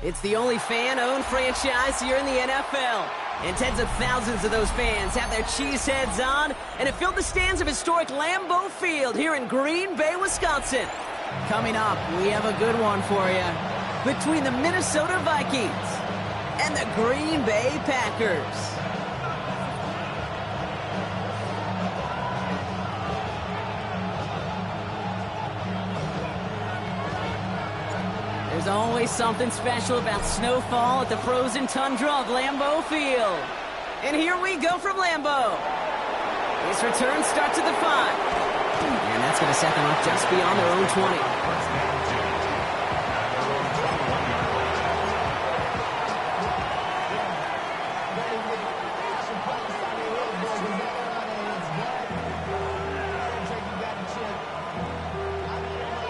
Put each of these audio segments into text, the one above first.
It's the only fan-owned franchise here in the NFL. And tens of thousands of those fans have their cheese heads on, and it filled the stands of historic Lambeau Field here in Green Bay, Wisconsin. Coming up, we have a good one for you. Between the Minnesota Vikings and the Green Bay Packers. There's always something special about snowfall at the frozen tundra of Lambeau Field. And here we go from Lambeau. This return starts at the 5. And that's going to set them up just beyond their own 20.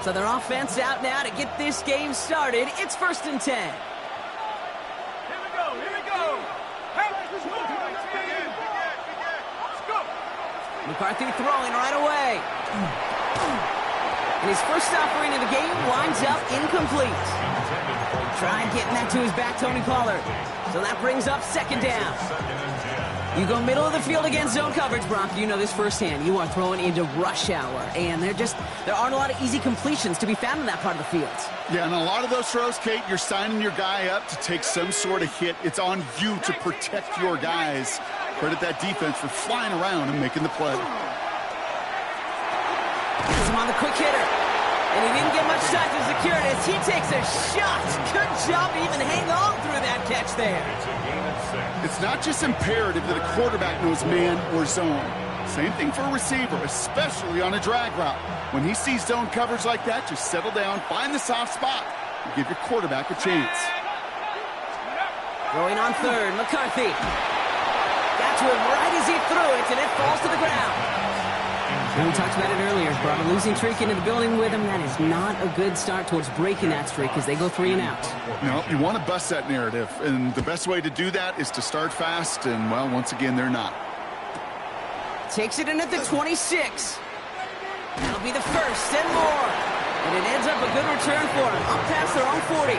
So their offense out now to get this game started. It's 1st and 10. Here we go, here we go. Hey, let's go. McCarthy throwing right away. And his first offering of the game winds up incomplete. Tried getting that to his back, Tony Pollard. So that brings up 2nd down. You go middle of the field against zone coverage, Brock. You know this firsthand. You are throwing into rush hour, and there aren't a lot of easy completions to be found in that part of the field. Yeah, and a lot of those throws, Kate, you're signing your guy up to take some sort of hit. It's on you to protect your guys. Credit that defense for flying around and making the play. He's on the quick hitter. And he didn't get much time to secure it as he takes a shot. Good job to even hang on through that catch there. It's not just imperative that a quarterback knows man or zone. Same thing for a receiver, especially on a drag route. When he sees zone coverage like that, just settle down, find the soft spot, and give your quarterback a chance. Going on 3rd, McCarthy. Got to him right as he threw it, and it falls to the ground. And we talked about it earlier. Brought a losing streak into the building with him. That is not a good start towards breaking that streak as they go 3 and out. No, you want to bust that narrative. And the best way to do that is to start fast. And, well, once again, they're not. Takes it in at the 26. That'll be the first and more. And it ends up a good return for him. Up past their own 40.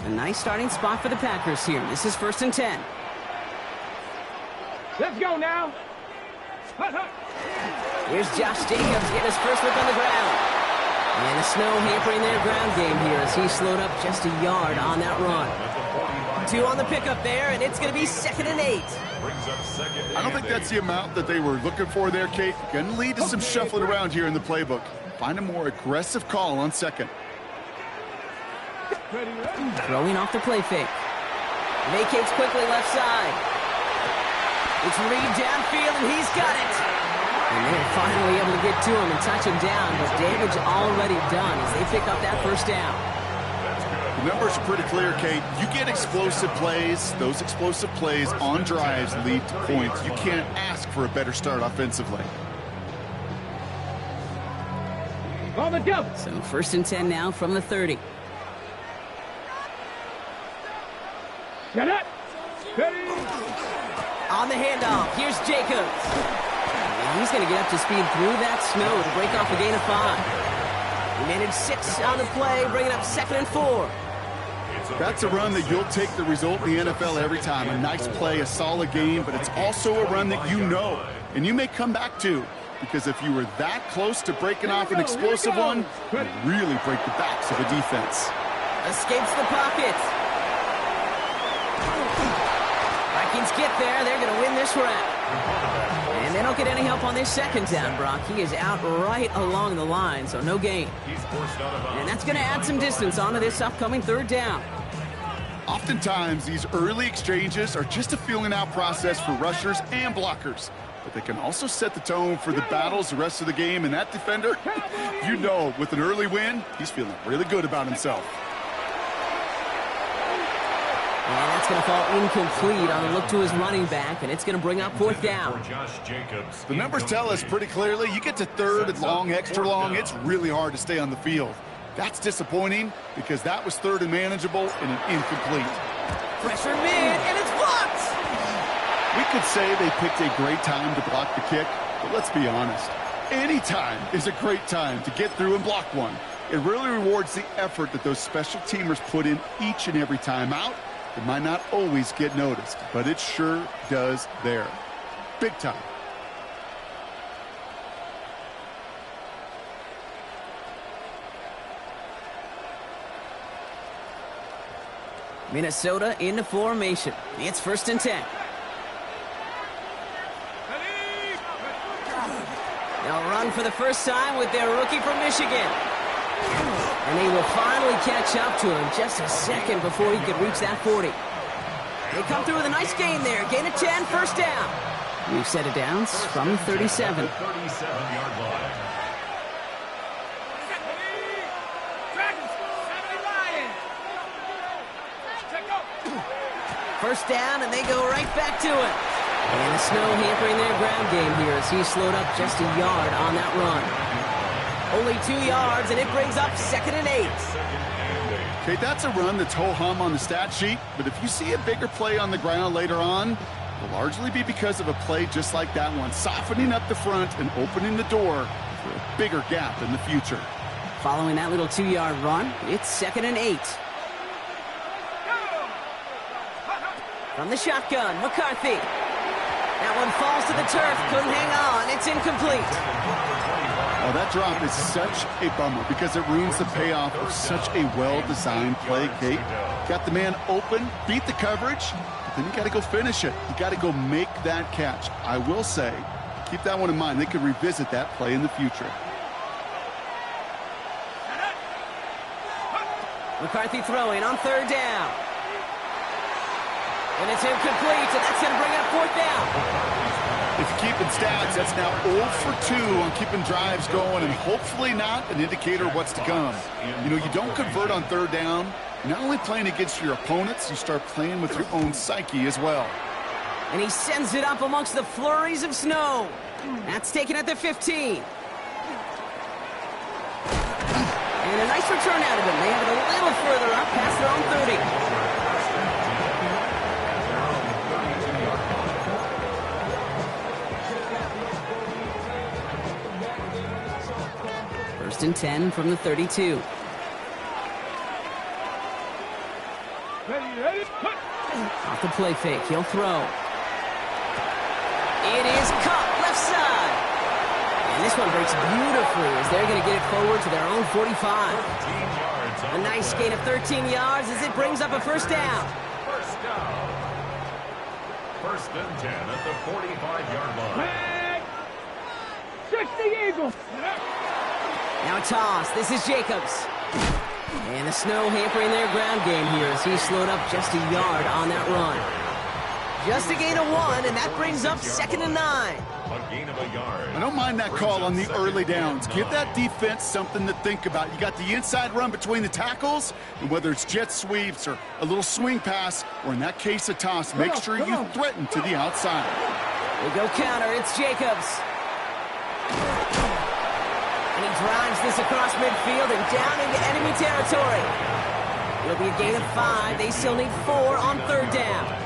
A nice starting spot for the Packers here. This is 1st and 10. Let's go now. Here's Josh Jacobs getting his first look on the ground. And the snow hampering their ground game here as he slowed up just a yard on that run. 2 on the pickup there, and it's going to be 2nd and 8. I don't think that's the amount that they were looking for there, Kate. Going to lead to some shuffling around here in the playbook. Find a more aggressive call on 2nd. Throwing off the play fake. Vacates quickly left side. It's Reed downfield, and he's got it. And they're finally able to get to him and touch him down, but damage already done as they pick up that 1st down. The numbers are pretty clear, Kate. You get explosive plays. Those explosive plays on drives lead to points. You can't ask for a better start offensively. On the double. So 1st and 10 now from the 30. Get it. Ready. On the handoff, here's Jacobs. And he's going to get up to speed through that snow to break off a gain of 5. He managed 6 on the play, bringing up 2nd and 4. That's a run that you'll take the result in the NFL every time. A nice play, a solid game, but it's also a run that you know, and you may come back to, because if you were that close to breaking off an explosive one, you really break the backs of a defense. Escapes the pocket. Vikings get there. They're going to win this round. And they don't get any help on this 2nd down, Brock. He is out right along the line, so no gain. And that's going to add some distance onto this upcoming 3rd down. Oftentimes, these early exchanges are just a feeling-out process for rushers and blockers. But they can also set the tone for the battles the rest of the game. And that defender, you know, with an early win, he's feeling really good about himself. And that's going to fall incomplete on the look to his running back, and it's going to bring up 4th down. The numbers tell us pretty clearly, you get to 3rd and long, extra long, it's really hard to stay on the field. That's disappointing because that was 3rd and manageable and an incomplete. Pressure mid, and it's blocked! We could say they picked a great time to block the kick. But let's be honest, any time is a great time to get through and block one. It really rewards the effort that those special teamers put in each and every time out. It might not always get noticed, but it sure does there. Big time. Minnesota in the formation. It's 1st and 10. They'll run for the first time with their rookie from Michigan. And they will finally catch up to him just a second before he could reach that 40. They come through with a nice gain there. Gain of 10, first down. We've set it downs from the 37. 37-yard line. First down, and they go right back to it. And the snow hampering their ground game here as he slowed up just a yard on that run. Only 2 yards, and it brings up 2nd and 8. Okay, that's a run that's ho-hum on the stat sheet, but if you see a bigger play on the ground later on, it'll largely be because of a play just like that one, softening up the front and opening the door for a bigger gap in the future. Following that little 2-yard run, it's 2nd and 8. From the shotgun, McCarthy. That one falls to the turf, couldn't hang on, it's incomplete. Oh, that drop is such a bummer because it ruins the payoff of such a well-designed play, Kate. Got the man open, beat the coverage, but then you got to go finish it. You got to go make that catch. I will say, keep that one in mind. They could revisit that play in the future. McCarthy throwing on 3rd down. And it's incomplete, and that's going to bring up 4th down. If you're keeping stats, that's now 0 for 2 on keeping drives going, and hopefully not an indicator of what's to come. You know, you don't convert on 3rd down. You're not only playing against your opponents, you start playing with your own psyche as well. And he sends it up amongst the flurries of snow. That's taken at the 15. And a nice return out of him. They have it a little further up past their own 30. First and 10 from the 32. Off the play fake, he'll throw. It is caught left side. And this one breaks beautifully as they're going to get it forward to their own 45. A nice gain of 13 yards as it brings up a first down. First down. 1st and 10 at the 45-yard line. 60 Eagles. Now a toss. This is Jacobs. And the snow hampering their ground game here as he slowed up just a yard on that run. Just a gain of 1, and that brings up 2nd and 9. A gain of a yard. I don't mind that call on the early downs. Give that defense something to think about. You got the inside run between the tackles, and whether it's jet sweeps or a little swing pass, or in that case a toss, make sure you threaten to the outside. They go counter. It's Jacobs. And he drives this across midfield and down into enemy territory. It'll be a gain of 5. They still need 4 on 3rd down.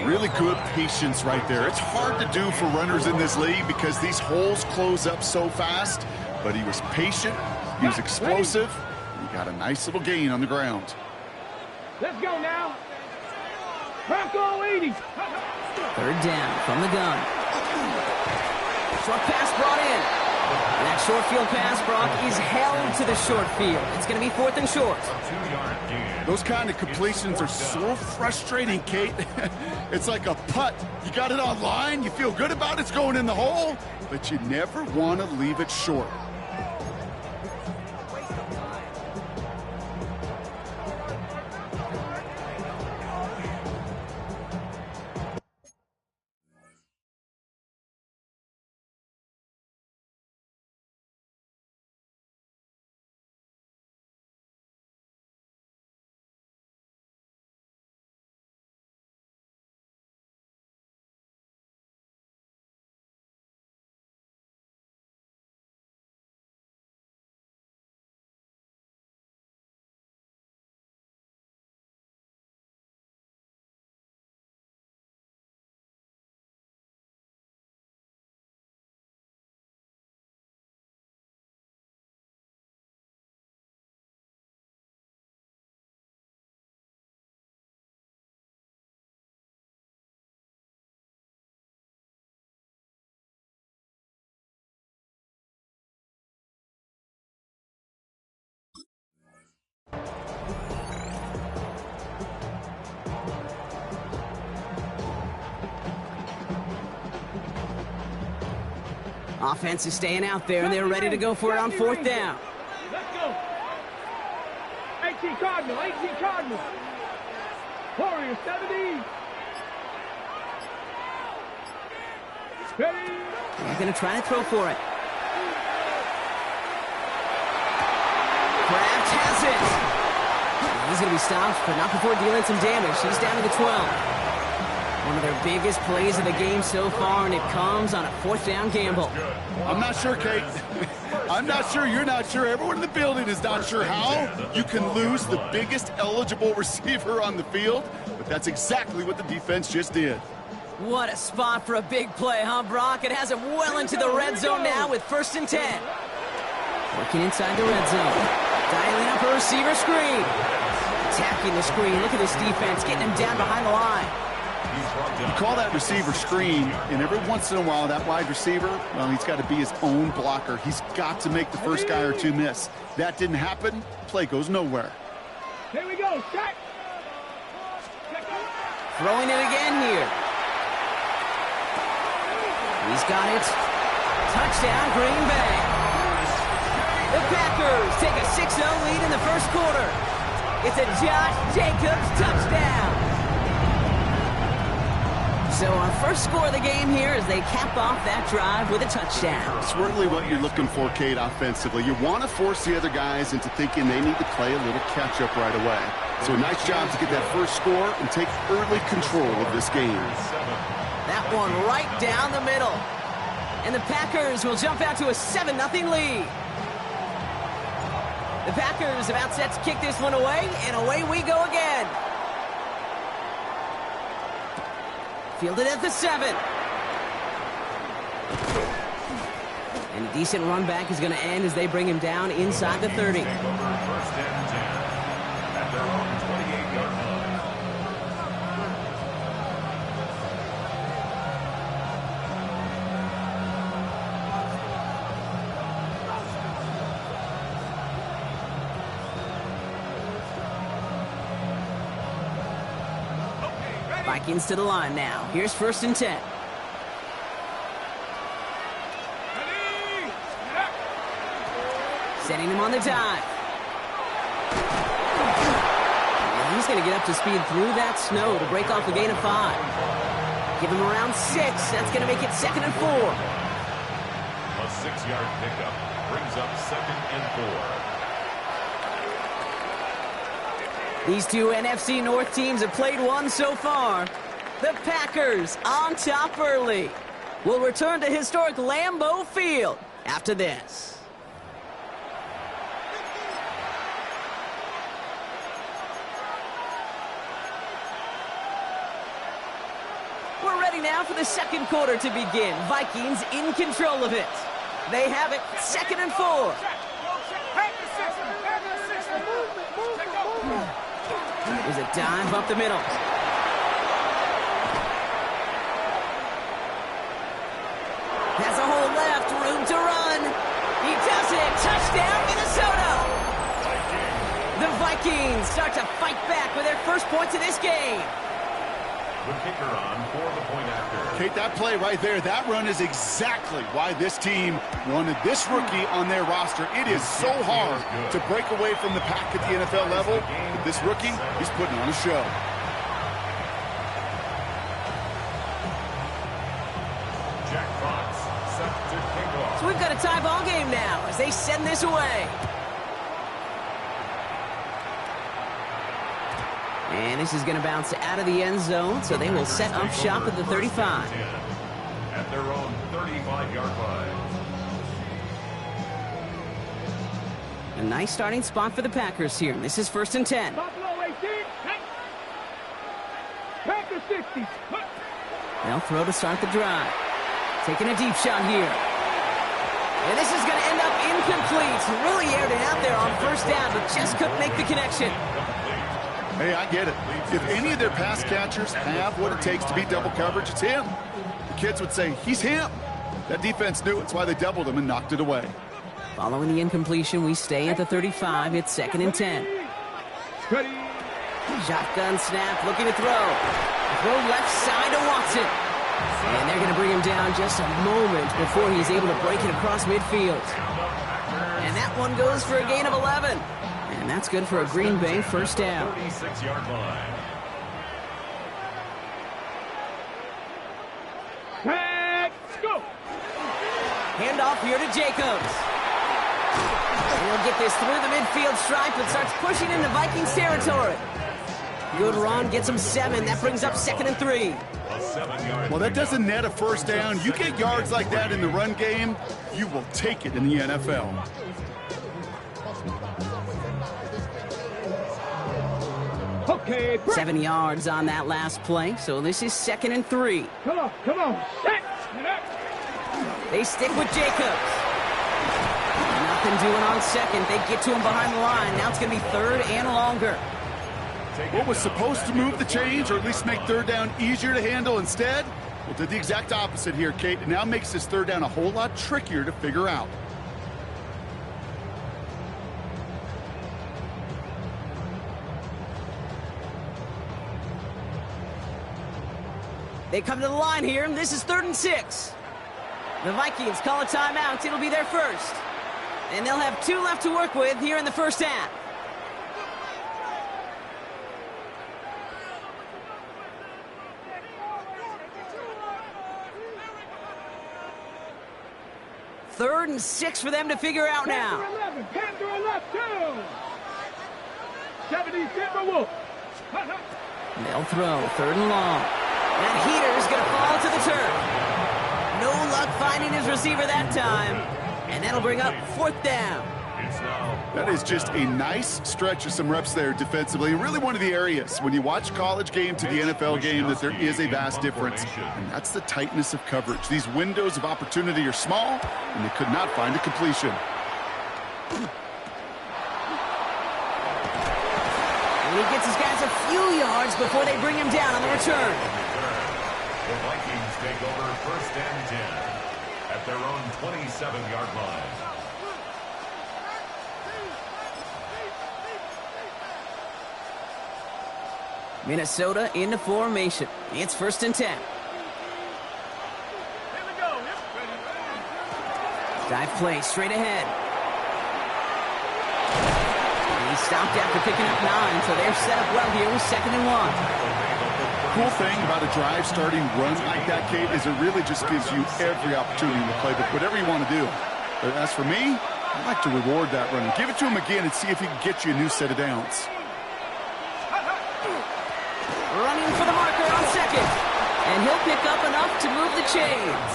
Really good patience right there. It's hard to do for runners in this league because these holes close up so fast. But he was patient, he was explosive, and he got a nice little gain on the ground. Let's go now. Bronco 80. 3rd down from the gun. Short pass brought in. And that short field pass, Brock, is held to the short field. It's going to be 4th and short. 2-yard gain. Those kind of completions are so frustrating, Kate. It's like a putt. You got it on line, you feel good about it's going in the hole, but you never want to leave it short. Offense is staying out there, and they're ready to go for it on fourth down. Let's go. 18 Cardinal, 18 Cardinal. Warriors, 70. Ready. They're going to try to throw for it. Kraft has it. He's going to be stopped, but not before dealing some damage. He's down to the 12. One of their biggest plays of the game so far, and it comes on a fourth down gamble. I'm not sure, Kate. I'm not sure. You're not sure. Everyone in the building is not sure how you can lose the biggest eligible receiver on the field, but that's exactly what the defense just did. What a spot for a big play, huh, Brock? It has him well into the red zone now with 1st and 10. Working inside the red zone. Dialing up a receiver screen. Attacking the screen. Look at this defense getting him down behind the line. You call that receiver screen, and every once in a while, that wide receiver, well, he's got to be his own blocker. He's got to make the first guy or two miss. That didn't happen. Play goes nowhere. Here we go. Shot. Throwing it again here. He's got it. Touchdown, Green Bay. The Packers take a 6-0 lead in the first quarter. It's a Josh Jacobs touchdown. So our first score of the game here as they cap off that drive with a touchdown. It's really what you're looking for, Kate, offensively. You want to force the other guys into thinking they need to play a little catch-up right away. So a nice job to get that first score and take early control of this game. That one right down the middle. And the Packers will jump out to a 7-0 lead. The Packers about set to kick this one away, and away we go again. Fielded at the 7. And a decent run back is going to end as they bring him down inside the 30. Take over 1st and 10 at their own 28-yard line. Vikings to the line now. Here's 1st and 10. Setting him on the dive. And he's going to get up to speed through that snow to break off a gain of 5. Give him around 6. That's going to make it 2nd and 4. A 6-yard pickup brings up 2nd and 4. These two NFC North teams have played one so far. The Packers on top early. We'll return to historic Lambeau Field after this. We're ready now for the second quarter to begin. Vikings in control of it. They have it 2nd and 4. There's a dive up the middle. Has a hole left, room to run. He does it. Touchdown, Minnesota. The Vikings start to fight back with their first points of this game. The kicker on for the point after. Kate, that play right there, that run is exactly why this team wanted this rookie on their roster. It is so hard to break away from the pack at the NFL level, but this rookie, he's putting on a show. Jack Fox set to kick off. So we've got a tie ball game now as they send this away. And this is going to bounce out of the end zone, so they will set up shop at the 35. At their own 35-yard line. A nice starting spot for the Packers here. This is 1st and 10. Buffalo 18. Packers 60. They'll throw to start the drive. Taking a deep shot here. And this is going to end up incomplete. Really aired it out there on 1st down, but just couldn't make the connection. Hey, I get it. If any of their pass catchers have what it takes to beat double coverage, it's him. The kids would say, he's him. That defense knew it's why they doubled him and knocked it away. Following the incompletion, we stay at the 35. It's 2nd and 10. Shotgun snap, looking to throw. Throw left side to Watson. And they're going to bring him down just a moment before he's able to break it across midfield. And that one goes for a gain of 11. And that's good for a Green Bay first down. 36-yard line. Let's go. Handoff here to Jacobs. He'll get this through the midfield stripe and starts pushing into Vikings territory. Good run, gets him 7. That brings up 2nd and 3. Well, that doesn't net a first down. You get yards like that in the run game, you will take it in the NFL. Okay, 7 yards on that last play, so this is 2nd and 3. Come on. Set. They stick with Jacobs. Nothing doing on 2nd. They get to him behind the line. Now it's going to be 3rd and longer. What was supposed to move the chains, or at least make 3rd down easier to handle instead? Well, did the exact opposite here, Kate. It now makes this 3rd down a whole lot trickier to figure out. They come to the line here, and this is 3rd and 6. The Vikings call a timeout. It'll be their first. And they'll have 2 left to work with here in the first half. Third and 6 for them to figure out now. Panther 11, 2. 70 Timberwolves. They'll throw 3rd and long. That heater's going to fall to the turf. No luck finding his receiver that time. And that'll bring up 4th down. That is just a nice stretch of some reps there defensively. Really one of the areas when you watch college game to the NFL game that there is a vast difference. And that's the tightness of coverage. These windows of opportunity are small, and they could not find a completion. And he gets his guys a few yards before they bring him down on the return. The Vikings take over 1st and 10 at their own 27-yard line. Minnesota into formation. It's 1st and 10. Dive play straight ahead. He stopped after picking up 9, so they're set up well here with 2nd and 1. Cool thing about a drive starting run like that, Kate, is it really just gives you every opportunity to play whatever you want to do. But as for me, I like to reward that run. Give it to him again and see if he can get you a new set of downs. Running for the marker on 2nd. And he'll pick up enough to move the chains.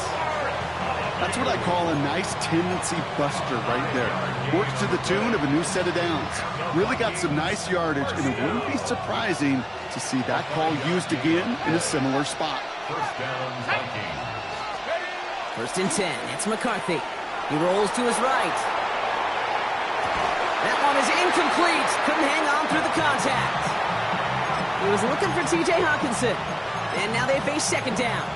That's what I call a nice tendency buster right there. Works to the tune of a new set of downs. Really got some nice yardage, and it wouldn't be surprising to see that call used again in a similar spot. 1st down, Vikings. 1st and 10. It's McCarthy. He rolls to his right. That one is incomplete. Couldn't hang on through the contact. He was looking for T.J. Hawkinson. And now they face 2nd down.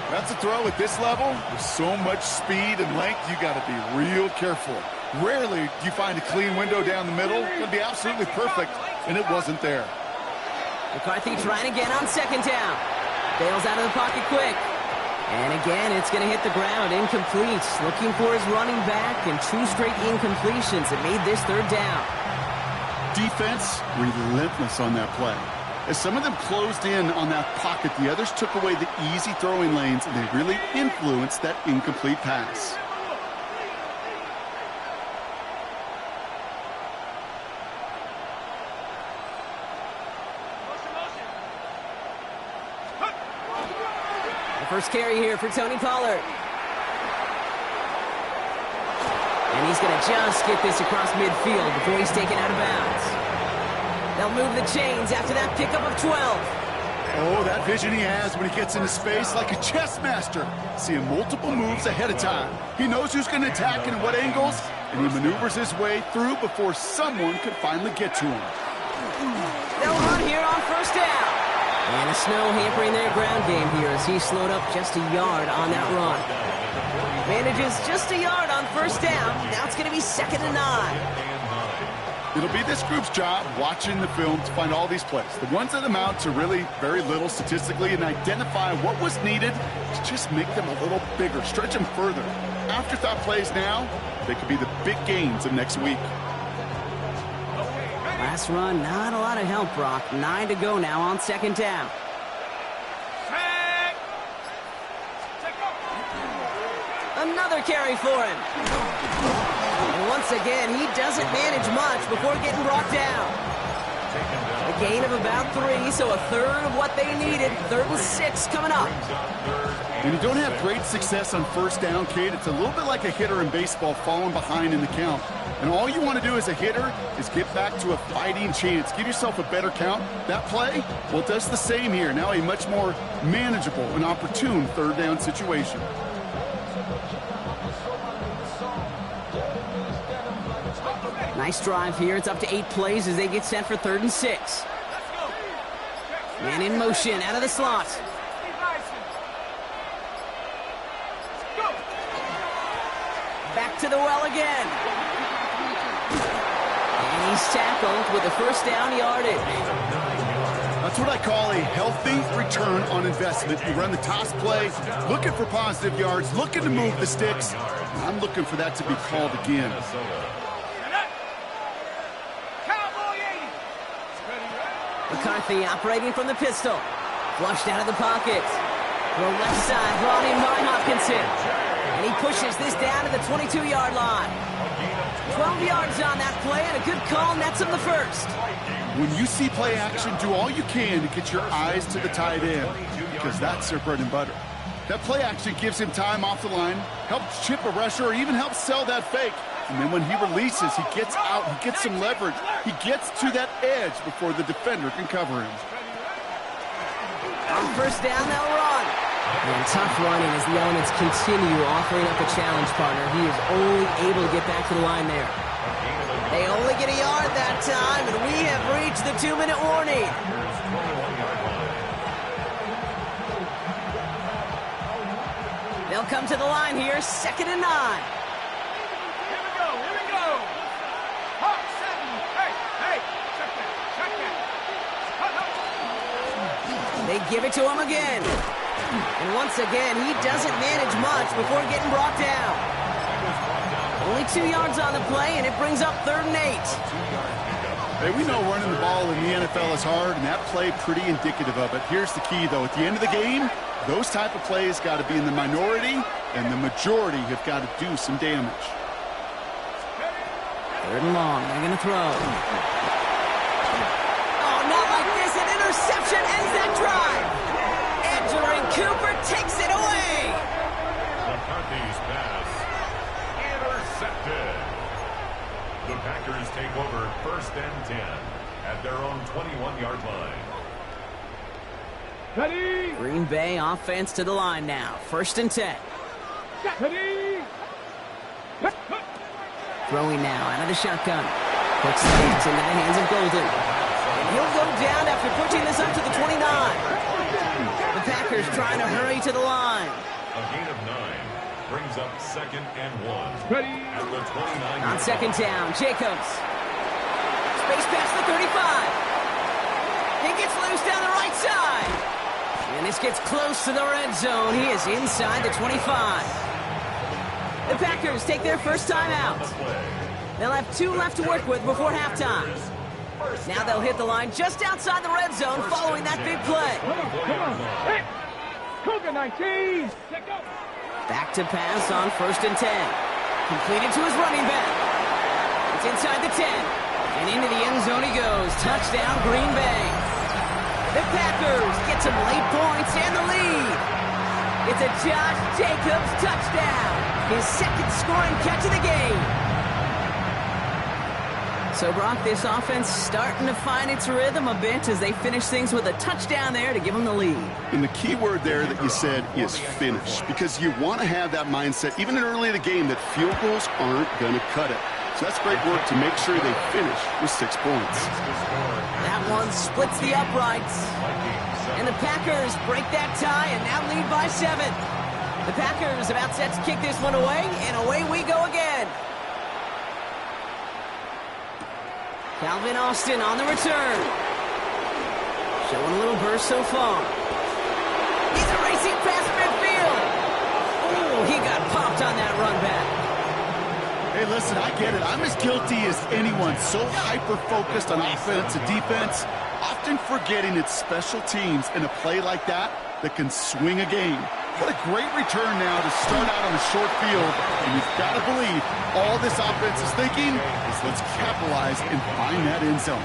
That's a throw at this level. With so much speed and length, you got to be real careful. Rarely do you find a clean window down the middle. It would be absolutely perfect, and it wasn't there. McCarthy trying again on 2nd down. Bails out of the pocket quick. And again, it's going to hit the ground. Incomplete. Looking for his running back, and 2 straight incompletions that made this 3rd down. Defense, relentless on that play. As some of them closed in on that pocket, the others took away the easy throwing lanes, and they really influenced that incomplete pass. The first carry here for Tony Pollard. And he's going to just get this across midfield before he's taken out of bounds. They'll move the chains after that pickup of 12. Oh, that vision he has when he gets into space like a chess master. Seeing multiple moves ahead of time. He knows who's going to attack and at what angles, and he maneuvers his way through before someone can finally get to him. They'll run here on 1st down. And the snow hampering their ground game here as he slowed up just a yard on that run. Manages just a yard on 1st down. Now it's going to be 2nd and 9. It'll be this group's job watching the film to find all these plays. The ones that amount to really very little statistically and identify what was needed to just make them a little bigger, stretch them further. Afterthought plays now, they could be the big gains of next week. Last run, not a lot of help, Brock. 9 to go now on second down. Another carry for him. And once again, he doesn't manage much before getting brought down. A gain of about 3, so a third of what they needed. 3rd and 6 coming up. When you don't have great success on first down, Kate, it's a little bit like a hitter in baseball falling behind in the count. And all you want to do as a hitter is get back to a fighting chance. Give yourself a better count. That play, well, it does the same here. Now a much more manageable and opportune third down situation. Nice drive here. It's up to 8 plays as they get set for 3rd and 6. Man in motion out of the slot. Back to the well again. And he's tackled with the first down yardage. That's what I call a healthy return on investment. You run the toss play, looking for positive yards, looking to move the sticks. I'm looking for that to be called again. McCarthy operating from the pistol. Flushed out of the pocket. Throw left side, brought in by Hopkinson. And he pushes this down to the 22-yard line. 12 yards on that play, and a good call nets him the first. When you see play action, do all you can to get your eyes to the tight end, because that's their bread and butter. That play action gives him time off the line, helps chip a rusher, or even helps sell that fake. And then when he releases, he gets out, he gets some leverage. He gets to that edge before the defender can cover him. On first down, they'll run. And tough running as the elements continue offering up a challenge partner. He is only able to get back to the line there. They only get a yard that time, and we have reached the 2-minute warning. They'll come to the line here, 2nd and 9. They give it to him again. And once again, he doesn't manage much before getting brought down. Only 2 yards on the play, and it brings up 3rd and 8. Hey, we know running the ball in the NFL is hard, and that play pretty indicative of it. Here's the key, though. At the end of the game, those type of plays got to be in the minority, and the majority have got to do some damage. 3rd and long. They're going to throw. Not like this. An interception ends that drive. Edgerrin Cooper takes it away. McCarthy's pass intercepted. The Packers take over 1st and 10 at their own 21-yard line. Ready? Green Bay offense to the line now. 1st and 10. Ready? Throwing now out of the shotgun. Puts it into the hands of Golden. He'll go down after pushing this up to the 29. The Packers trying to hurry to the line. A gain of 9 brings up 2nd and 1. Ready? At the 29. On 2nd down, Jacobs. Space past the 35. He gets loose down the right side. And this gets close to the red zone. He is inside the 25. The Packers take their first time out. They'll have 2 left to work with before halftime. Now they'll hit the line just outside the red zone following that big play. Come on. Hey. Cougar 19. Let go. Back to pass on 1st and 10. Completed to his running back. It's inside the 10. And into the end zone he goes. Touchdown, Green Bay. The Packers get some late points and the lead. It's a Josh Jacobs touchdown. His 2nd scoring catch of the game. So, Brock, this offense starting to find its rhythm a bit as they finish things with a touchdown there to give them the lead. And the key word there that you said is finish, because you want to have that mindset, even early in the game, that field goals aren't going to cut it. So that's great work to make sure they finish with 6 points. That one splits the uprights. And the Packers break that tie and now lead by 7. The Packers about set to kick this one away, and away we go again. Calvin Austin on the return. Showing a little burst so far. He's a racing past midfield. Oh, he got popped on that run back. Hey, listen, I get it. I'm as guilty as anyone. So hyper-focused on offense and defense, often forgetting it's special teams in a play like that can swing a game. What a great return now to start out on a short field. And you've got to believe all this offense is thinking is let's capitalize and find that end zone.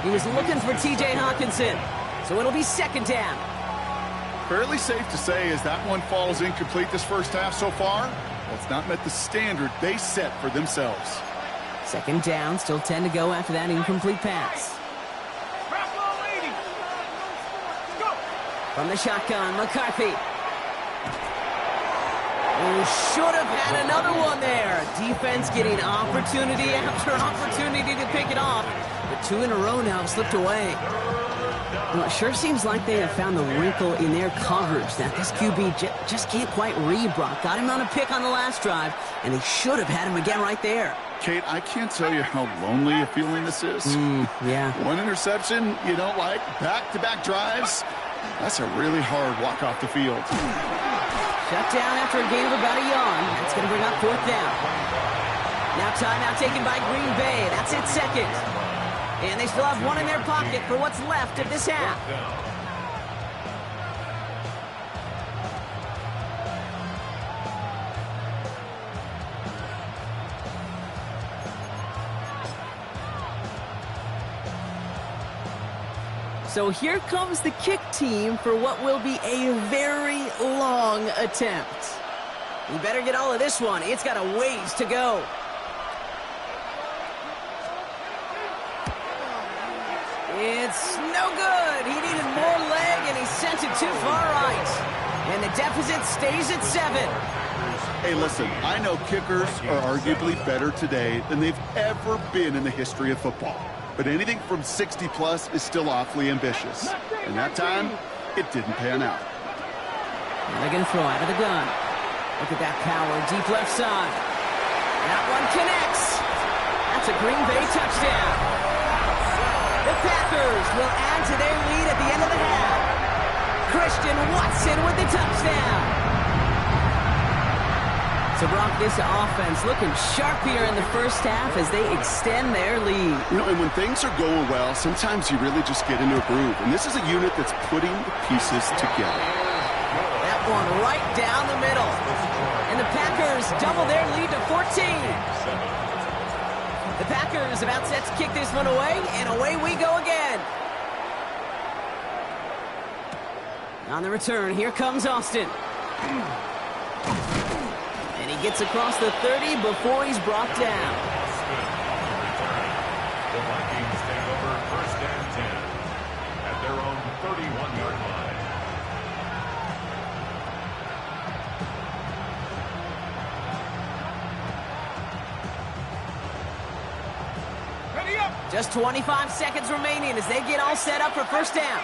He was looking for T.J. Hawkinson, so it'll be second down. Fairly safe to say as that one falls incomplete this first half so far, it's not met the standard they set for themselves. Second down, still 10 to go after that incomplete pass. From the shotgun, McCarthy. Oh, should have had another one there. Defense getting opportunity after opportunity to pick it off. But two in a row now have slipped away. Well, it sure seems like they have found the wrinkle in their coverage that this QB just can't quite read Brock. Got him on a pick on the last drive, and they should have had him again right there. Kate, I can't tell you how lonely a feeling this is. Yeah. One interception you don't like, back-to-back drives. That's a really hard walk off the field. Shut down after a gain of about a yard. That's going to bring up fourth down. Now timeout taken by Green Bay. That's it, second. And they still have one in their pocket for what's left of this half. So here comes the kick team for what will be a very long attempt. You better get all of this one. It's got a ways to go. It's no good. He needed more leg, and he sent it too far right. And the deficit stays at 7. Hey, listen, I know kickers are arguably better today than they've ever been in the history of football. But anything from 60-plus is still awfully ambitious. And that time, it didn't pan out. Now they're going to throw out of the gun. Look at that power, deep left side. That one connects. That's a Green Bay touchdown. The Packers will add to their lead at the end of the half. Christian Watson with the touchdown. So, Brock, this offense looking sharp here in the first half as they extend their lead. You know, and when things are going well, sometimes you really just get into a groove. And this is a unit that's putting the pieces together. That one right down the middle. And the Packers double their lead to 14. The Packers about set to kick this one away, and away we go again. On the return, here comes Austin. And he gets across the 30 before he's brought down. The Vikings take over first and 10 at their own 31-yard line. Ready up. Just 25 seconds remaining as they get all set up for first down.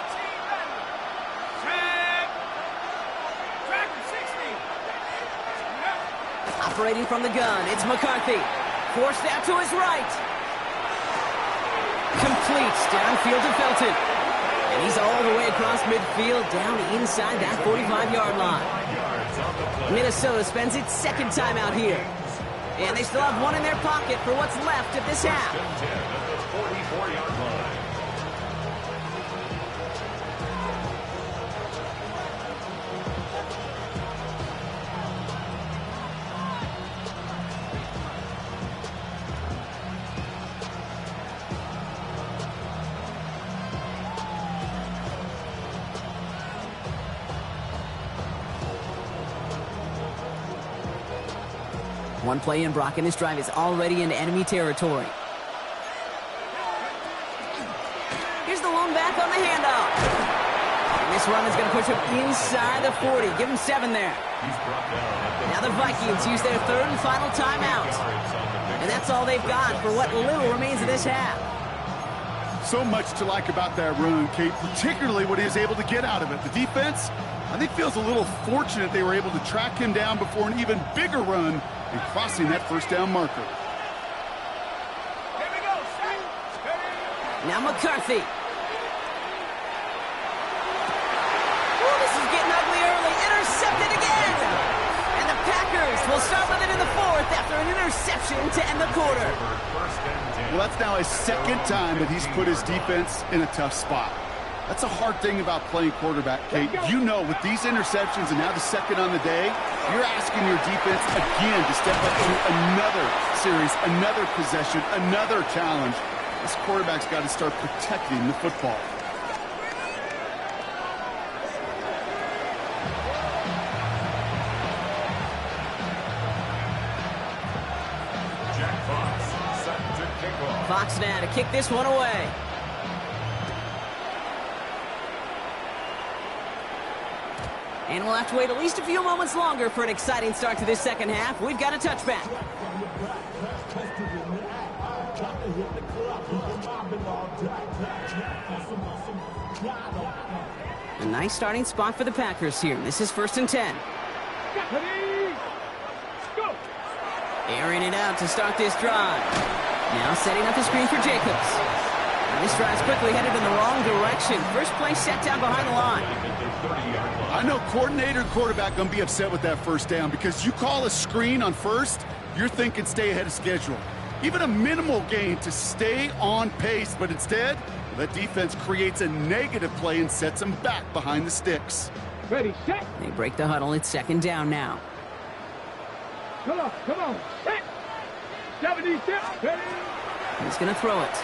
Operating from the gun, it's McCarthy. Forced out to his right. Completes downfield to Felton. And he's all the way across midfield down inside that 45-yard line. Minnesota spends its second time out here. And they still have one in their pocket for what's left of this half. First and 10 at the 44-yard line. One play in, Brock, and this drive is already into enemy territory. Here's the lone back on the handoff. And this run is going to push him inside the 40. Give him 7 there. Now the Vikings use their third and final timeout. And that's all they've got for what little remains of this half. So much to like about that run, Kate, particularly what he was able to get out of it. The defense, I think, feels a little fortunate they were able to track him down before an even bigger run and crossing that first down marker. Here we go. Set. Now McCarthy. Ooh, this is getting ugly early. Intercepted again. And the Packers will start with it in the fourth after an interception to end the quarter. Well, that's now his second time that he's put his defense in a tough spot. That's a hard thing about playing quarterback, Kate. You know, with these interceptions and now the second on the day, you're asking your defense again to step up to another series, another possession, another challenge. This quarterback's got to start protecting the football. Jack Fox set to kick off. Fox now to kick this one away. And we'll have to wait at least a few moments longer for an exciting start to this second half. We've got a touchback. A nice starting spot for the Packers here. This is 1st and 10. Airing it out to start this drive. Now setting up the screen for Jacobs. And this drive's quickly headed in the wrong direction. First play set down behind the line. I know coordinator and quarterback going to be upset with that first down because you call a screen on first, you're thinking stay ahead of schedule. Even a minimal gain to stay on pace, but instead, that defense creates a negative play and sets them back behind the sticks. Ready, set. They break the huddle. It's 2nd down now. Come on, set. 70 steps, ready. He's going to throw it.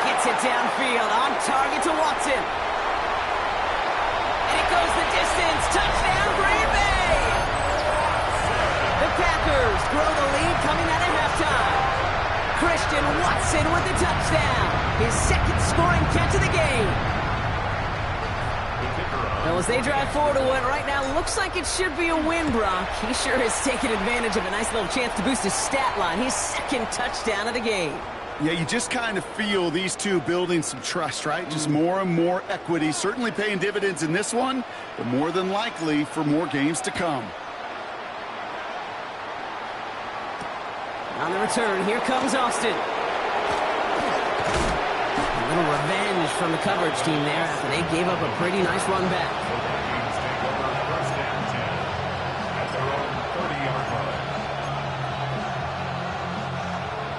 Gets it downfield, on target to Watson. And it goes the distance. Touchdown, Green Bay! The Packers grow the lead coming out of halftime. Christian Watson with the touchdown. His second scoring catch of the game. Well, as they drive forward to what right now looks like it should be a win, Brock, he sure has taken advantage of a nice little chance to boost his stat line. His second touchdown of the game. Yeah, you just kind of feel these two building some trust, right? Just more and more equity. Certainly paying dividends in this one, but more than likely for more games to come. On the return, here comes Austin. A little revenge from the coverage team there after they gave up a pretty nice run back.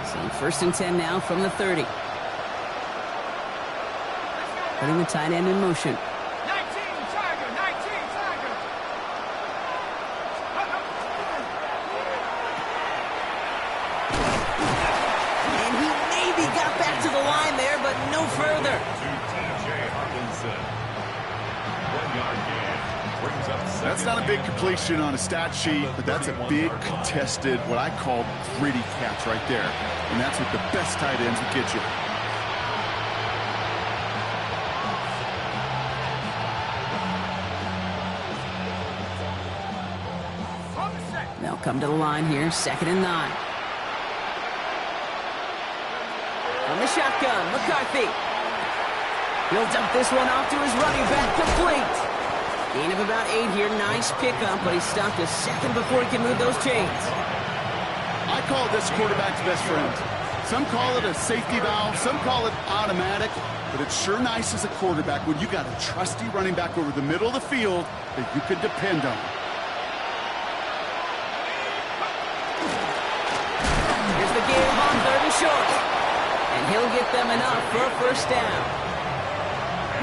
So 1st and 10 now from the 30. Putting the tight end in motion. 19, Tiger, 19, Tiger. And he maybe got back to the line there, but no further. That's not a big completion on a stat sheet, but that's a big contested, what I call gritty catch right there. And that's what the best tight ends will get you. They'll come to the line here, 2nd and 9. From the shotgun, McCarthy. He'll dump this one off to his running back, complete. Gain of about 8 here, nice pickup, but he stopped a second before he can move those chains. I call this quarterback's best friend. Some call it a safety valve, some call it automatic, but it's sure nice as a quarterback when you got a trusty running back over the middle of the field that you can depend on. Here's the give on 3rd and short. And he'll get them enough for a first down.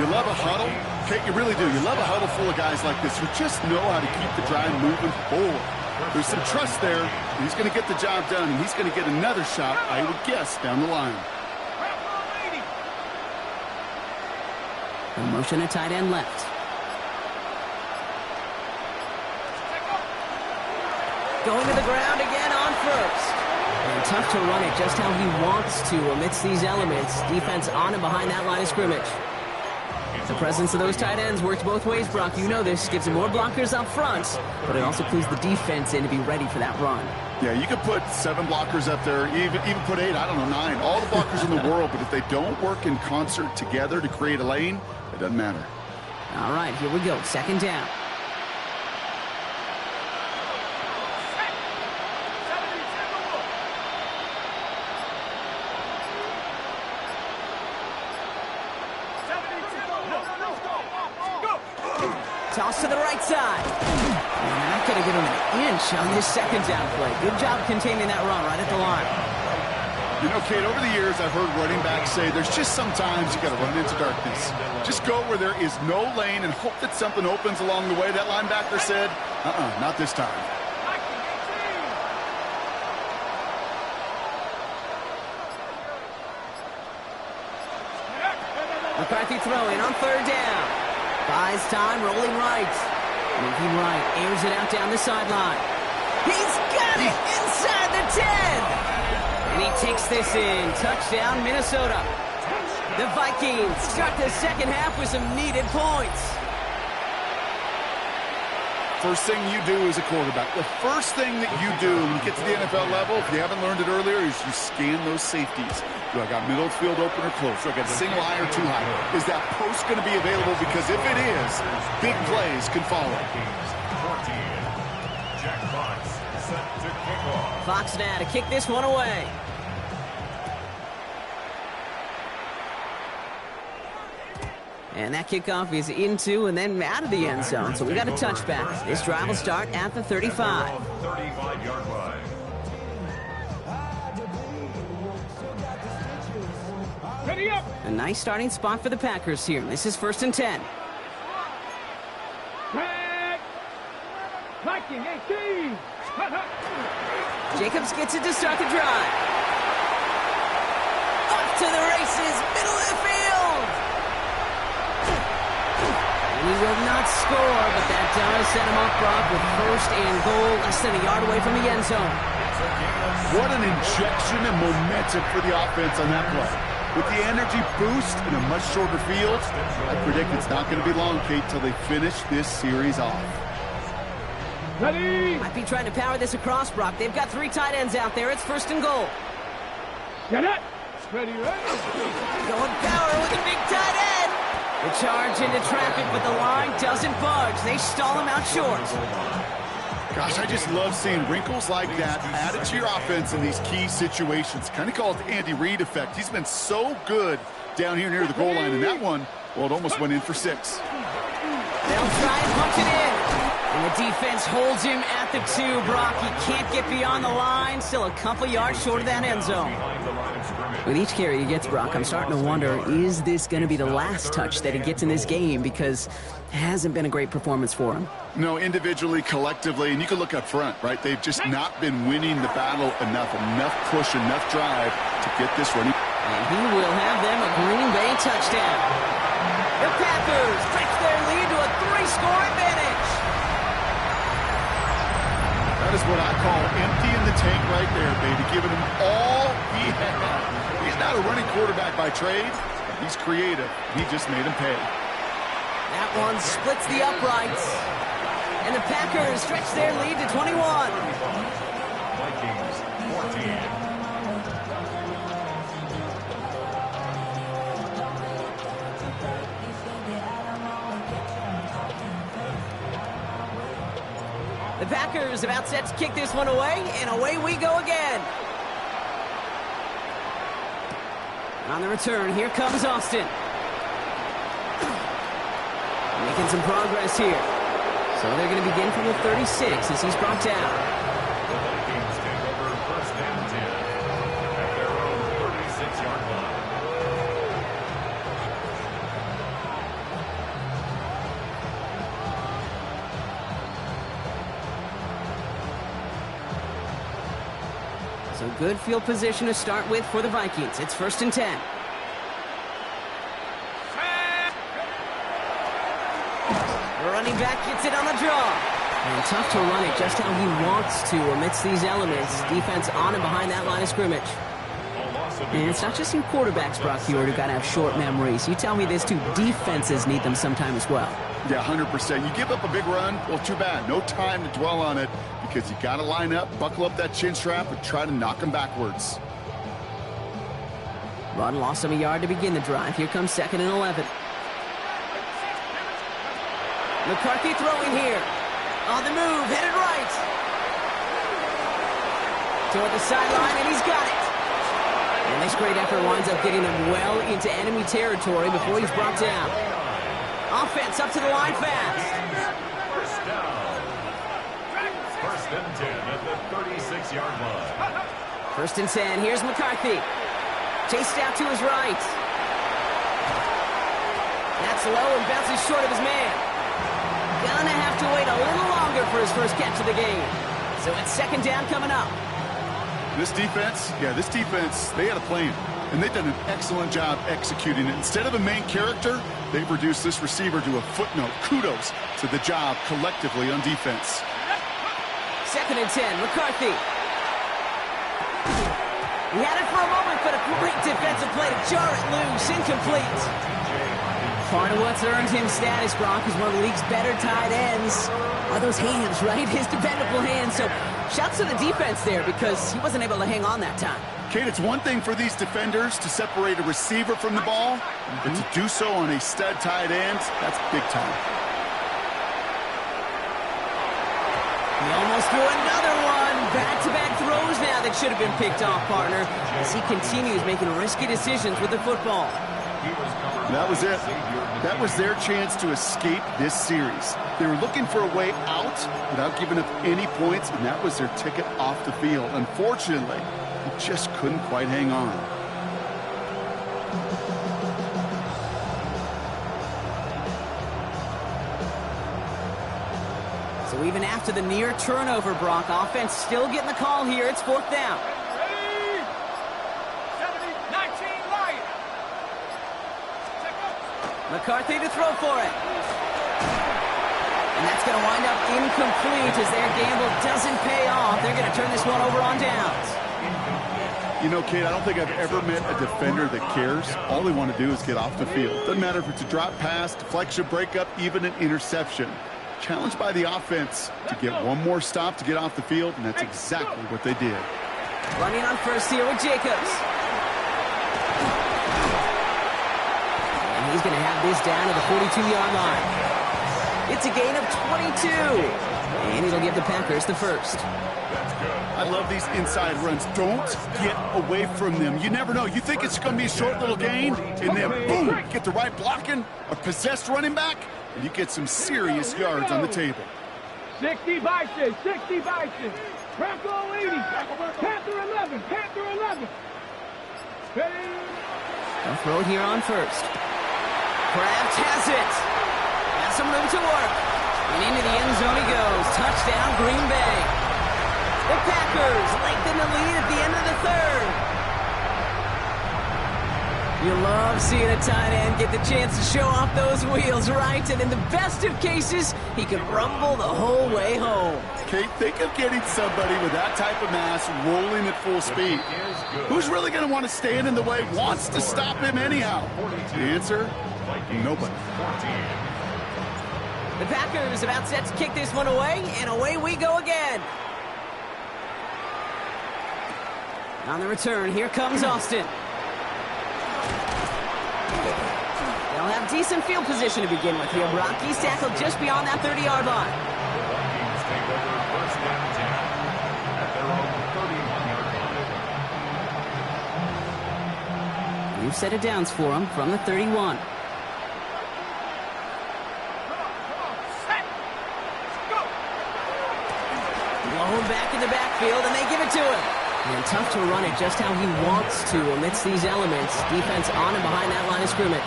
You love a huddle? Kate, you really do. You love a huddle full of guys like this who just know how to keep the drive moving forward. There's some trust there. He's going to get the job done, and he's going to get another shot, I would guess, down the line. The motion a tight end left. Going to the ground again on 1st. And tough to run it just how he wants to amidst these elements. Defense on and behind that line of scrimmage. The presence of those tight ends works both ways, Brock. You know this. Gives him more blockers up front, but it also clues the defense in to be ready for that run. Yeah, you could put 7 blockers up there, even put 8, I don't know, 9. All the blockers in the world, but if they don't work in concert together to create a lane, it doesn't matter. All right, here we go. 2nd down. Toss to the right side. And they're not going to get him an inch on this second down play. Good job containing that run right at the line. You know, Kate, over the years, I've heard running backs say there's just sometimes you got to run into darkness. Just go where there is no lane and hope that something opens along the way. That linebacker said, not this time. McCarthy throwing on third down. Buys time, rolling right. Moving right, airs it out down the sideline. He's got it inside the 10. And he takes this in. Touchdown, Minnesota. The Vikings start the second half with some needed points. First thing you do as a quarterback, the first thing that you do when you get to the NFL level, if you haven't learned it earlier, is you scan those safeties. Do I got middle field open or close? Do I got single high or too high? Is that post going to be available? Because if it is, big plays can follow. Jack Fox set to kick off. Fox now to kick this one away. And that kickoff is into and then out of the end zone. So we got a touchback. This drive will start at the 35. 35-yard line. Ready up. A nice starting spot for the Packers here. This is 1st and 10. Back. Viking 18. Jacobs gets it to start the drive. Off to the races, middle of the field. And he will not score, but that does set him up, Brock, with 1st and goal, less than a yard away from the end zone. What an injection and momentum for the offense on that play. With the energy boost in a much shorter field, I predict it's not going to be long, Kate, till they finish this series off. Ready. Might be trying to power this across, Brock. They've got 3 tight ends out there. It's 1st and goal. Get it. Ready, ready. Going power with a big tight end. The charge into traffic, but the line doesn't budge. They stall him out short. Gosh, I just love seeing wrinkles like that added to your offense in these key situations. Kind of called the Andy Reid effect. He's been so good down here near the goal line, and that one, well, it almost went in for 6. They'll try and punch it in. And the defense holds him at the 2, Brock. He can't get beyond the line. Still a couple yards short of that end zone. With each carry he gets, Brock, I'm starting to wonder, is this going to be the last touch that he gets in this game? Because it hasn't been a great performance for him. No, individually, collectively, and you can look up front, right? They've just not been winning the battle enough push, enough drive to get this running. And he will have them a Green Bay touchdown. The Packers stretch their lead to a 3-score advantage. That is what I call empty in the tank right there, baby. Giving him all he had. He's not a running quarterback by trade. He's creative. He just made him pay. That one splits the uprights. And the Packers stretch their lead to 21. Vikings 14. The Packers about set to kick this one away, and away we go again. On the return, here comes Austin. Making some progress here. So they're going to begin from the 36 as he's brought down. The Vikings take over 1st and 10 at their own 36-yard line. So good field position to start with for the Vikings. It's 1st and 10. The running back gets it on the draw. And tough to run it just how he wants to amidst these elements. Defense on and behind that line of scrimmage. And it's not just your quarterbacks, Brock Hewitt, who got to have short memories. You tell me this too, defenses need them sometime as well. Yeah, 100%. You give up a big run, well, too bad. No time to dwell on it because you got to line up, buckle up that chin strap, and try to knock them backwards. Run lost him a yard to begin the drive. Here comes 2nd and 11. McCarthy throwing here. On the move, headed right. Toward the sideline, and he's got it. And this great effort winds up getting him well into enemy territory before he's brought down. Offense up to the line fast. First down. First and 10 at the 36-yard line. First and 10. Here's McCarthy. Chased out to his right. That's low and bounces short of his man. Gonna have to wait a little longer for his first catch of the game. So it's second down coming up. This defense, they had a plan. And they've done an excellent job executing it. Instead of a main character, they've reduced this receiver to a footnote. Kudos to the job collectively on defense. Second and 10, McCarthy. He had it for a moment, but a great defensive play to jar it loose. Incomplete. Part of what's earned him status, Brock, is one of the league's better tight ends. Are those hands, right? His dependable hands. So shouts to the defense there because he wasn't able to hang on that time. Kate, it's one thing for these defenders to separate a receiver from the ball, but to do so on a stud tight end, that's big time. He almost threw another one. Back-to-back throws now that should have been picked off, partner, as he continues making risky decisions with the football. That was it. That was their chance to escape this series. They were looking for a way out without giving up any points, and that was their ticket off the field. Unfortunately, he just couldn't quite hang on. So even after the near turnover, Brock, offense still getting the call here. It's fourth down. McCarthy to throw for it. And that's going to wind up incomplete as their gamble doesn't pay off. They're going to turn this one over on downs. You know, Kate, I don't think I've ever met a defender that cares. All they want to do is get off the field. Doesn't matter if it's a drop pass, deflection, breakup, even an interception. Challenged by the offense to get one more stop to get off the field, and that's exactly what they did. Running on first here with Jacobs. He's going to have this down to the 42-yard line. It's a gain of 22. And it'll give the Packers the first. I love these inside runs. Don't get away from them. You never know. You think it's going to be a short little gain, and then, boom, get the right blocking, a possessed running back, and you get some serious yards on the table. 60 Bison, 60 Bison. Bronco 80, Panther 11, Panther 11. Ready? They'll throw it here on first. Kraft has it. Has some room to work. And into the end zone he goes. Touchdown, Green Bay. The Packers lengthen the lead at the end of the third. You love seeing a tight end get the chance to show off those wheels, right? And in the best of cases, he can rumble the whole way home. Kate, think of getting somebody with that type of mass rolling at full speed. Who's really going to want to stand in the way, wants to stop him anyhow? The answer? Nobody. The Packers about set to kick this one away, and away we go again. On the return, here comes Austin. They'll have decent field position to begin with here. Brock, he's tackled just beyond that 30-yard line. The Vikings take over first and 10 at their own 31-yard line. We've set it downs for him from the 31. Blown back in the backfield, and they give it to him. And tough to run it just how he wants to amidst these elements. Defense on and behind that line of scrimmage.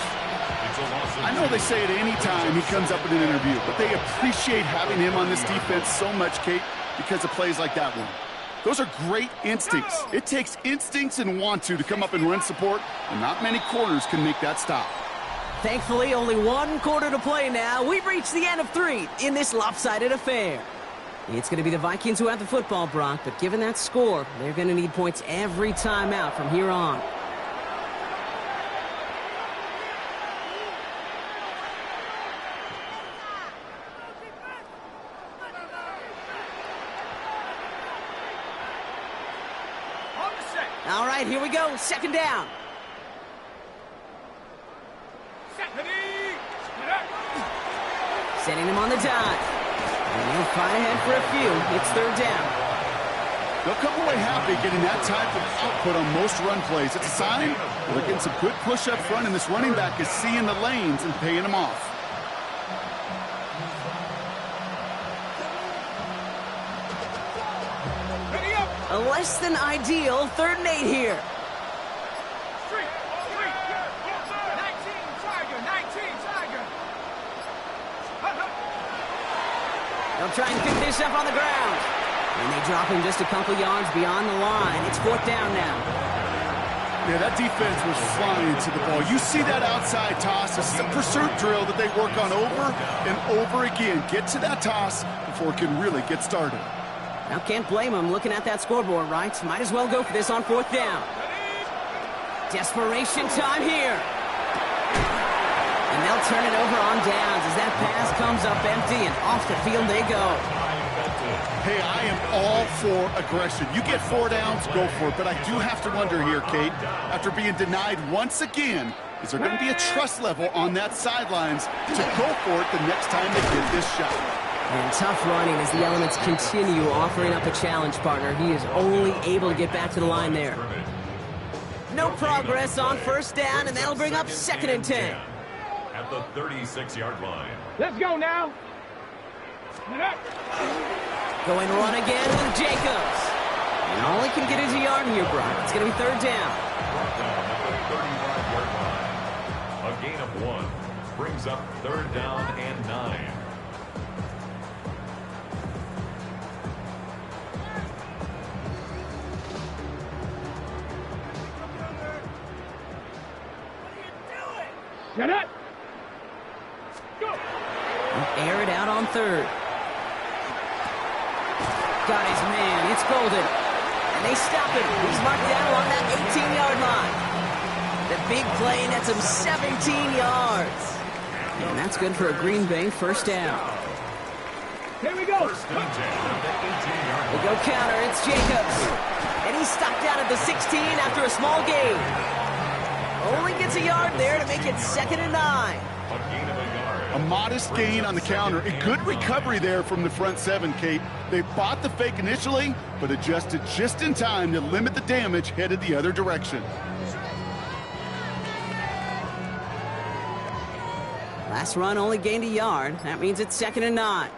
I know they say it any time he comes up in an interview, but they appreciate having him on this defense so much, Kate, because of plays like that one. Those are great instincts. It takes instincts and want to come up and run support, and not many corners can make that stop. Thankfully, only one quarter to play now. We've reached the end of 3 in this lopsided affair. It's going to be the Vikings who have the football, Brock, but given that score, they're going to need points every time out from here on. All right, here we go. Second down. Setting him on the dive. And he'll fight ahead for a few. It's third down. They'll come away happy getting that type of output on most run plays. It's a sign they're getting some good push up front, and this running back is seeing the lanes and paying them off. A less than ideal 3rd and 8 here. 19 Tiger, 19 Tiger. They'll try and pick this up on the ground. And they drop him just a couple yards beyond the line. It's 4th down now. Yeah, that defense was flying to the ball. You see that outside toss. This is a pursuit drill that they work on over and over again. Get to that toss before it can really get started. Now, can't blame him looking at that scoreboard, right? Might as well go for this on 4th down. Desperation time here. And they'll turn it over on downs as that pass comes up empty, and off the field they go. Hey, I am all for aggression. You get 4 downs, go for it. But I do have to wonder here, Kate, after being denied once again, is there going to be a trust level on that sidelines to go for it the next time they get this shot? And tough running as the elements continue offering up a challenge partner. He is only able to get back to the line there. No progress on 1st down, and that'll bring up 2nd and 10. At the 36-yard line. Let's go now. Going run again with Jacobs. And all he can get is a yard here, Brock. It's going to be 3rd down. Brought down at the 35-yard line. A gain of 1 brings up 3rd down and 9. Get it. Go. Air it out on 3rd. Got his man. It's Golden. And they stop him. He's marked down along that 18-yard line. The big play nets him 17 yards. And that's good for a Green Bay 1st down. Here we go. They go counter. It's Jacobs. And he's stopped down at the 16 after a small gain. Only gets a yard there to make it 2nd and 9. A modest gain on the counter. A good recovery there from the front 7, Kate. They bought the fake initially, but adjusted just in time to limit the damage headed the other direction. Last run only gained a yard. That means it's 2nd and 9.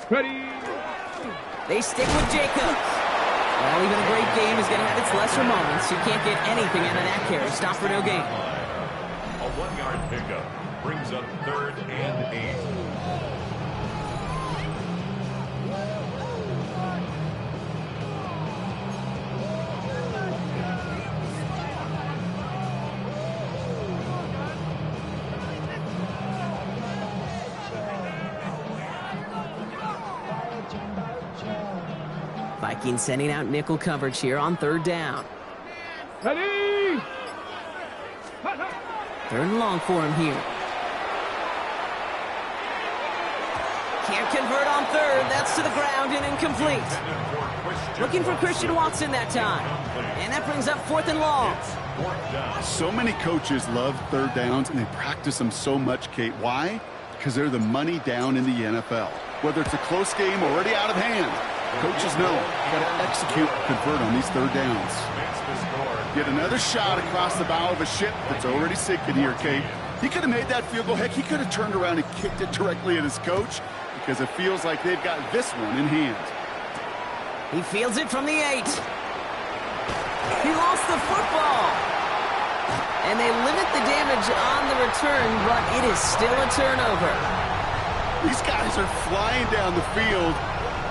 Ready. They stick with Jacobs. Well, even a great game is going to have its lesser moments. You can't get anything out of that carry. Stop for no gain. A 1-yard pickup brings up 3rd and 8. Vikings sending out nickel coverage here on 3rd down. Ready. 3rd and long for him here. Can't convert on 3rd. That's to the ground and incomplete. Looking for Christian Watson that time. And that brings up 4th and long. So many coaches love 3rd downs, and they practice them so much, Kate. Why? Because they're the money down in the NFL. Whether it's a close game already out of hand, coaches know got to execute, convert on these 3rd downs. Get another shot across the bow of a ship that's already sinking here, Kate. He could have made that field goal. Heck, he could have turned around and kicked it directly at his coach because it feels like they've got this one in hand. He fields it from the 8. He lost the football. And they limit the damage on the return, but it is still a turnover. These guys are flying down the field.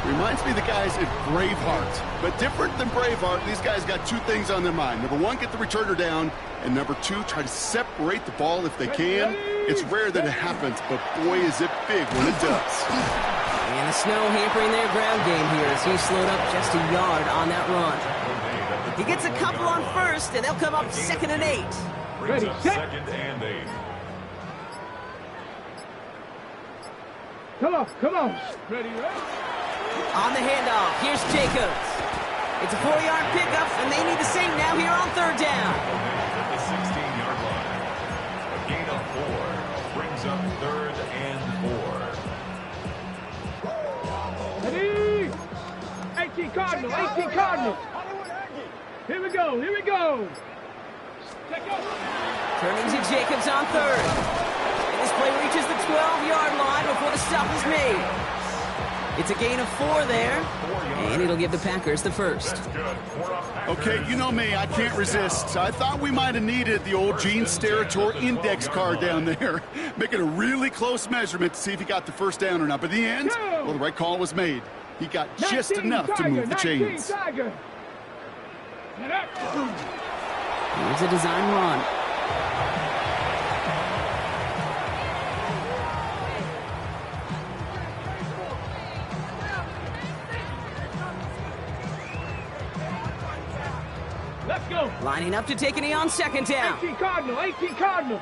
Reminds me of the guys at Braveheart. But different than Braveheart, these guys got 2 things on their mind. Number 1, get the returner down. And number 2, try to separate the ball if they can. It's rare that it happens, but boy, is it big when it does. And the snow hampering their ground game here as he slowed up just a yard on that run. He gets a couple on 1st, and they'll come up 2nd and 8. Ready, set. 2nd and 8. Come on, come on. Ready, ready. On the handoff, here's Jacobs. It's a 4-yard pickup, and they need the same now here on 3rd down. At the 16-yard line. A gain of 4 brings up 3rd and 4. Ready. 18 Cardinals, 18 Cardinals. Here we go, here we go. Turning to Jacobs on 3rd. And this play reaches the 12-yard line before the stop is made. It's a gain of 4 there, and it'll give the Packers the first. Okay, you know me, I can't resist. I thought we might have needed the old Gene Steratore index card down there. Making a really close measurement to see if he got the first down or not. But in the end, well, the right call was made. He got just enough to move the chains. Here's a design run. Let's go. Lining up to take a knee on second down. 18 Cardinal, 18 Cardinal.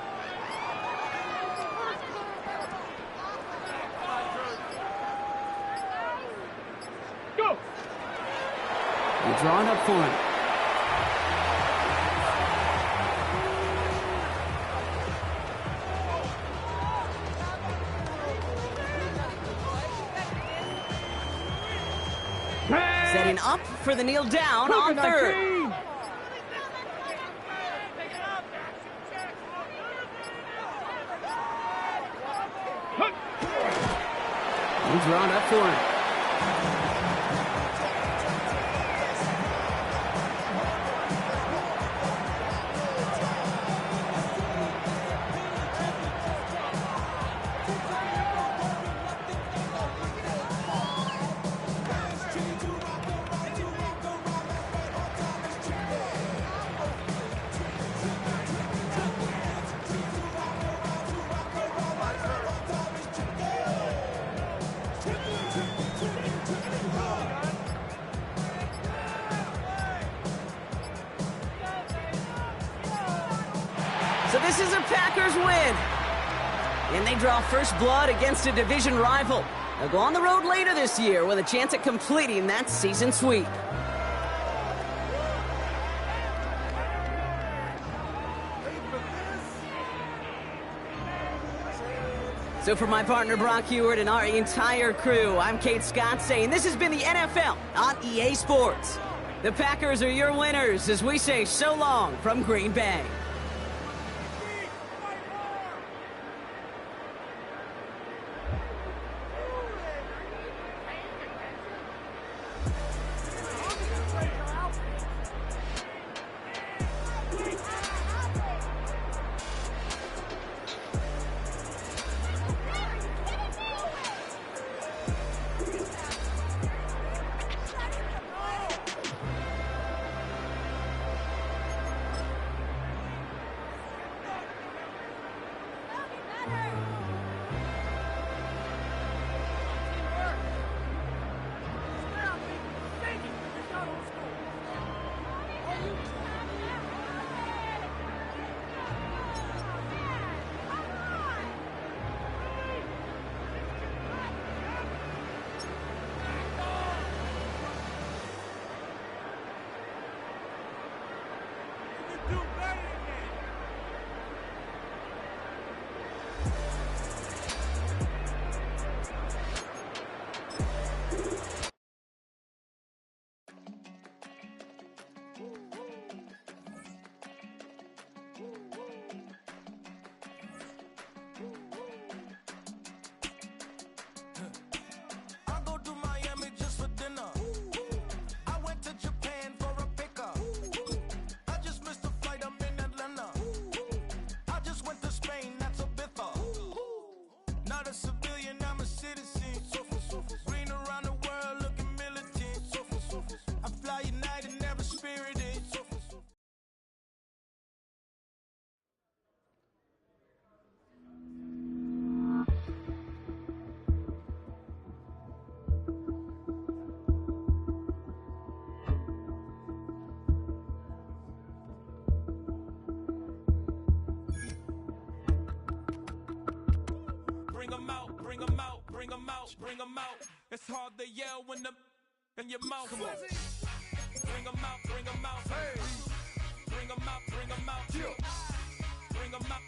Go. You're drawing up for him. Setting up for the kneel down on third. He's drawn up for him. So this is a Packers win. And they draw first blood against a division rival. They'll go on the road later this year with a chance at completing that season sweep. So for my partner Brock Heward and our entire crew, I'm Kate Scott saying this has been the NFL on EA Sports. The Packers are your winners as we say so long from Green Bay. Bring them out. It's hard to yell when the in your mouth. Come on. Bring them out. Hey. Bring them out. Bring them out. Hey. Bring them out.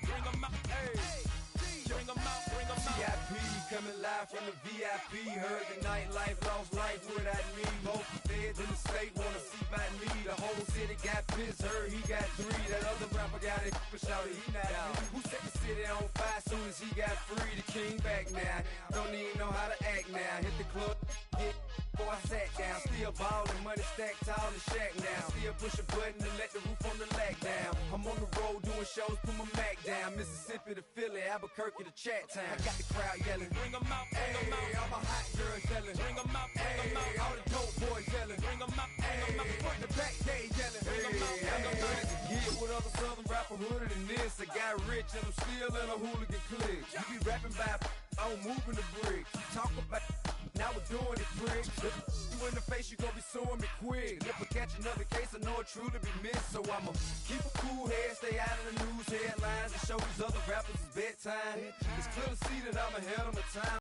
VIP coming live from the VIP. Heard the nightlife, lost life without me. Both feds in the state wanna see by me. The whole city got pissed. Heard he got 3. That other rapper got it for shouty, he not out. Who set the city on fire soon as he got free? The king back now. Don't even know how to act now. Hit the club, get before I sat down. Still ballin', money stacked tall in the shack now. Still push a button to let the roof on the lag down. I'm on the road doing shows, put my Mac down. Mississippi to Philly, Albuquerque to Chat Town. I got the crowd yelling, Bring 'em out, bring 'em out. all my hot girls yelling, Bring 'em out, bring 'em out. all the dope boys yelling, Bring 'em out, bring 'em out. front to back they yelling, Bring 'em out, bring 'em out. Get with other southern rapper hooded than this. I got rich and I'm still in a hooligan clique. You be rapping by, I'm moving the bricks. You talk about, now we're doing it, prick. You in the face, you gon' be suing me quick. If I catch another case, I know it truly be missed. So I'ma keep a cool head, stay out of the news headlines, and show these other rappers it's bedtime. It's clear to see that I'm ahead of my time.